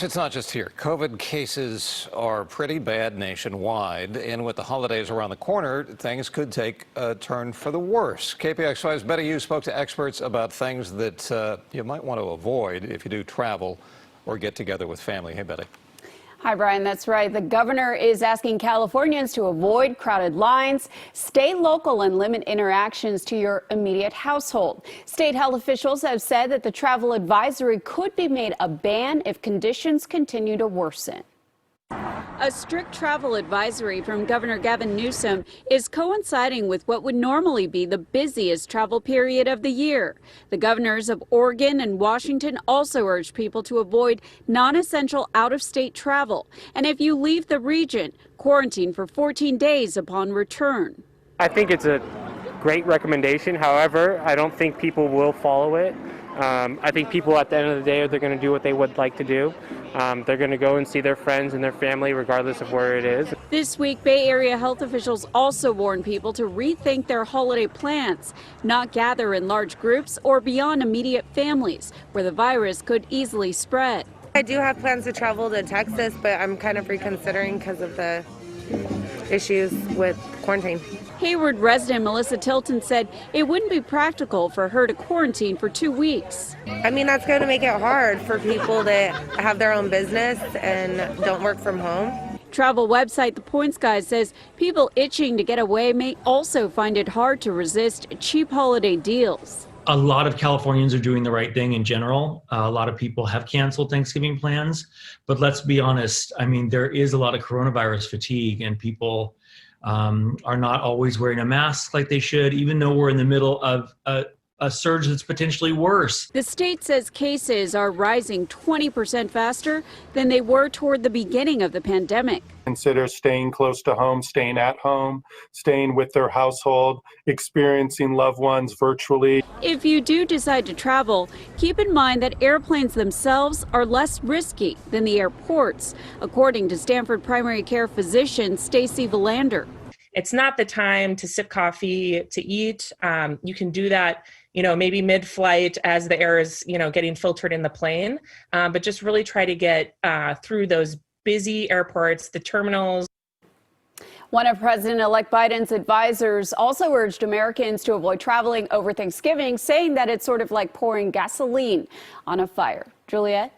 It's not just here. COVID cases are pretty bad nationwide, and with the holidays around the corner, things could take a turn for the worse. KPIX 5's Betty Yu spoke to experts about things that you might want to avoid if you do travel or get together with family. Hey, Betty. Hi, Brian. That's right. The governor is asking Californians to avoid crowded lines, stay local, and limit interactions to your immediate household. State health officials have said that the travel advisory could be made a ban if conditions continue to worsen. A strict travel advisory from Governor Gavin Newsom is coinciding with what would normally be the busiest travel period of the year. The governors of Oregon and Washington also urge people to avoid non-essential out-of-state travel. And if you leave the region, quarantine for 14 days upon return. I think it's a great recommendation. However, I don't think people will follow it. I think people at the end of the day, they're going to do what they would like to do. They're going to go and see their friends and their family regardless of where it is. This week, Bay Area health officials also warn people to rethink their holiday plans, not gather in large groups or beyond immediate families where the virus could easily spread. I do have plans to travel to Texas, but I'm kind of reconsidering because of the issues with quarantine. Hayward resident Melissa Tilton said it wouldn't be practical for her to quarantine for 2 weeks. I mean, that's going to make it hard for people that have their own business and don't work from home. Travel website The Points Guide says people itching to get away may also find it hard to resist cheap holiday deals. A lot of Californians are doing the right thing in general. A lot of people have canceled Thanksgiving plans, but let's be honest. I mean, there is a lot of coronavirus fatigue and people are not always wearing a mask like they should, even though we're in the middle of a surge that's potentially worse. The state says cases are rising 20% faster than they were toward the beginning of the pandemic. Consider staying close to home, staying at home, staying with their household, experiencing loved ones virtually. If you do decide to travel, keep in mind that airplanes themselves are less risky than the airports, according to Stanford primary care physician Stacy Valander. It's not the time to sip coffee, to eat. You can do that, maybe mid-flight as the air is, getting filtered in the plane. But just really try to get through those busy airports, the terminals. One of President-elect Biden's advisors also urged Americans to avoid traveling over Thanksgiving, saying that it's sort of like pouring gasoline on a fire. Juliet?